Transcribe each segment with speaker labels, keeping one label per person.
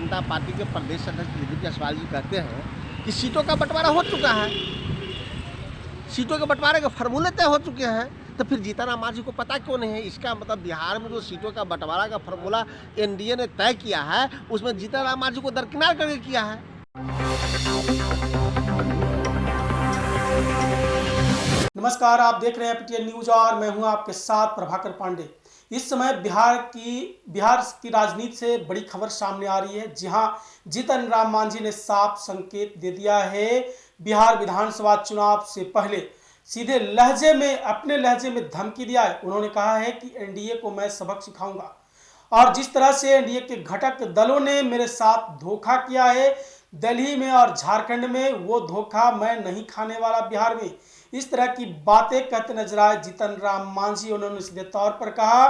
Speaker 1: जनता party के प्रदेश अध्यक्ष दिलीप जायसवाल जी कहते हैं कि सीटों का बंटवारा हो चुका है, सीटों के बंटवारे के फॉर्मूले तय हो चुके हैं, तो फिर जीतनराम मांझी को पता क्यों नहीं है? इसका मतलब बिहार में जो सीटों का बंटवारा का फॉर्मूला एनडीए ने तय किया है, उसमें जीतनराम मांझी को दरकिनार करके किया है।
Speaker 2: नमस्कार, आप देख रहे हैं पीटीएन न्यूज और मैं हूं आपके साथ प्रभाकर पांडे। इस समय बिहार की राजनीति से बड़ी खबर सामने आ रही है। जी हां, जीतनराम मांझी ने साफ संकेत दे दिया है। बिहार विधानसभा चुनाव से पहले सीधे अपने लहजे में धमकी दिया है। उन्होंने कहा है कि एनडीए को मैं सबक सिखाऊंगा और जिस तरह से एनडीए के घटक दलों ने मेरे साथ धोखा किया है दिल्ली में और झारखंड में, वो धोखा मैं नहीं खाने वाला बिहार में। इस तरह की बातें कहते नजर आए जीतनराम मांझी। उन्होंने सीधे तौर पर कहा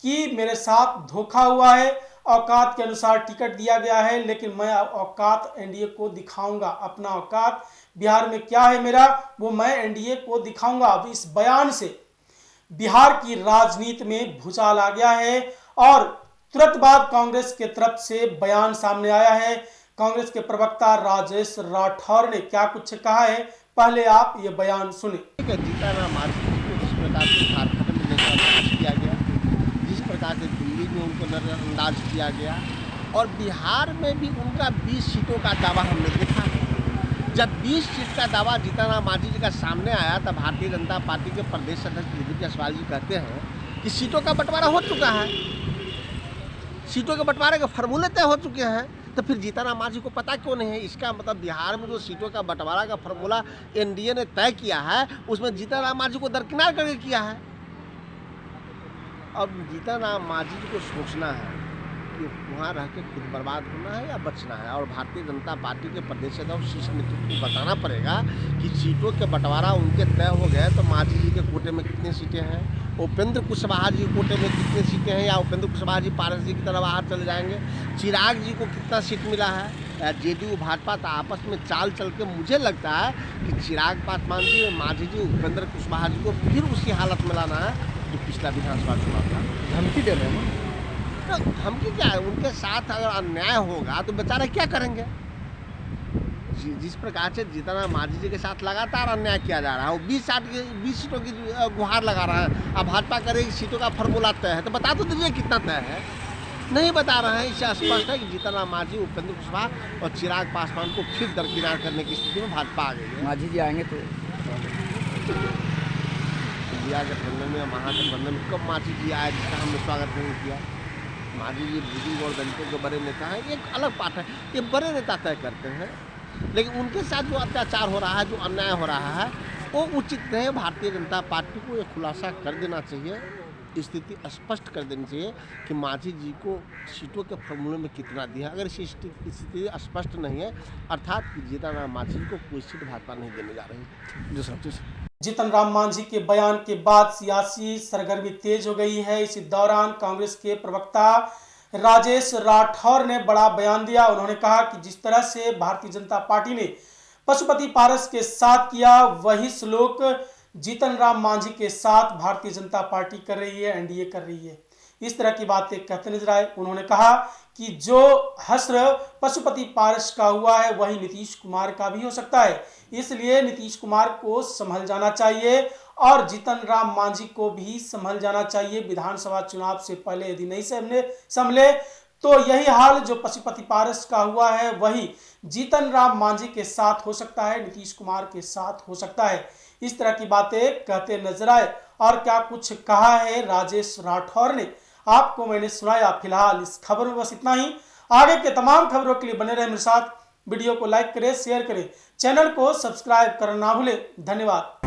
Speaker 2: कि मेरे साथ धोखा हुआ है, औकात के अनुसार टिकट दिया गया है, लेकिन मैं औकात एनडीए को दिखाऊंगा। अपना औकात बिहार में क्या है मेरा, वो मैं एनडीए को दिखाऊंगा। अब इस बयान से बिहार की राजनीति में भूचाल आ गया है और तुरंत बाद कांग्रेस के तरफ से बयान सामने आया है। कांग्रेस के प्रवक्ता राजेश राठौर ने क्या कुछ कहा है, पहले आप ये बयान सुने।
Speaker 1: जीतनराम मांझी को जिस प्रकार से झारखंड में नजरअंदाज किया गया, जिस प्रकार से दिल्ली में उनको नजरअंदाज किया गया और बिहार में भी उनका 20 सीटों का दावा हमने देखा। जब 20 सीट का दावा जीतनराम मांझी जी का सामने आया तब भारतीय जनता पार्टी के प्रदेश अध्यक्ष दिलीप जायसवाल जी कहते हैं कि सीटों का बंटवारा हो चुका है, सीटों के बंटवारे के फॉर्मूले तय हो चुके हैं, तो फिर जीतनराम मांझी को पता क्यों नहीं है? इसका मतलब बिहार में जो सीटों का बंटवारा का फॉर्मूला एनडीए ने तय किया है, उसमें जीतनराम मांझी को दरकिनार करके किया है। अब जीतनराम मांझी जी को सोचना है कि वहाँ रह के खुद बर्बाद होना है या बचना है। और भारतीय जनता पार्टी के प्रदेश अध्यक्ष शीर्ष नेतृत्व को बताना पड़ेगा कि सीटों के बंटवारा उनके तय हो गए तो मांझी जी के कोटे में कितनी सीटें हैं, उपेंद्र कुशवाहा जी के कोटे में कितनी सीटें हैं, या उपेंद्र कुशवाहा जी पारस जी की तरह बाहर चले जाएंगे, चिराग जी को कितना सीट मिला है। जेडीयू भाजपा तो आपस में चाल चल के मुझे लगता है कि चिराग पासवान जी, मांझी जी, उपेंद्र कुशवाहा जी को फिर उसी हालत में लाना है जो पिछला विधानसभा चुनाव था।
Speaker 2: धमकी दे रहे हैं
Speaker 1: तो धमकी क्या है? उनके साथ अगर अन्याय होगा तो बेचारे क्या करेंगे? जिस प्रकार से जीतनराम मांझी जी के साथ लगातार अन्याय किया जा रहा है, वो 20 सीटों की गुहार लगा रहा है। अब भाजपा करेगी सीटों का फॉर्मूला तय है, तो बता तो दीजिए कितना तय है। नहीं बता रहे हैं। इससे स्पष्ट है कि जीतनराम मांझी, उपेंद्र कुशवाहा और चिराग पासवान को फिर दरकिनार करने की स्थिति में भाजपा आ गई है।
Speaker 3: मांझी जी आएंगे तो
Speaker 1: इंडिया गठबंधन में, महागठबंधन में कब मांझी जी आए जिसका हमने स्वागत नहीं किया? मांझी जी बुजुर्ग और दलितों के बड़े नेता हैं, एक अलग बात है, ये बड़े नेता तय करते हैं, लेकिन उनके साथ जो अत्याचार हो रहा है, जो अन्याय हो रहा है, वो उचित नहीं। भारतीय जनता पार्टी को ये खुलासा कर देना चाहिए, स्थिति स्पष्ट कर देनी चाहिए कि मांझी जी को सीटों के फॉर्मूले में कितना दिया। अगर स्थिति स्पष्ट नहीं है, अर्थात जीतनराम मांझी जी को कोई सीट भाजपा नहीं देने जा रही।
Speaker 2: जीतनराम मांझी के बयान के बाद सियासी सरगर्मी तेज हो गई है। इसी दौरान कांग्रेस के प्रवक्ता राजेश राठौर ने बड़ा बयान दिया। उन्होंने कहा कि जिस तरह से भारतीय जनता पार्टी ने पशुपति पारस के साथ किया, वही सलूक जीतनराम मांझी के साथ भारतीय जनता पार्टी कर रही है, एनडीए कर रही है। इस तरह की बातें कहते नजर आए। उन्होंने कहा कि जो हश्र पशुपति पारस का हुआ है वही नीतीश कुमार का भी हो सकता है, इसलिए नीतीश कुमार को संभल जाना चाहिए और जीतनराम मांझी को भी संभल जाना चाहिए। विधानसभा चुनाव से पहले यदि नहीं संभले तो यही हाल जो पशुपति पारस का हुआ है वही जीतनराम मांझी के साथ हो सकता है, नीतीश कुमार के साथ हो सकता है। इस तरह की बातें कहते नजर आए। और क्या कुछ कहा है राजेश राठौर ने, आपको मैंने सुनाया। फिलहाल इस खबर में बस इतना ही। आगे के तमाम खबरों के लिए बने रहे मेरे साथ। वीडियो को लाइक करें, शेयर करें, चैनल को सब्सक्राइब करना ना भूलें। धन्यवाद।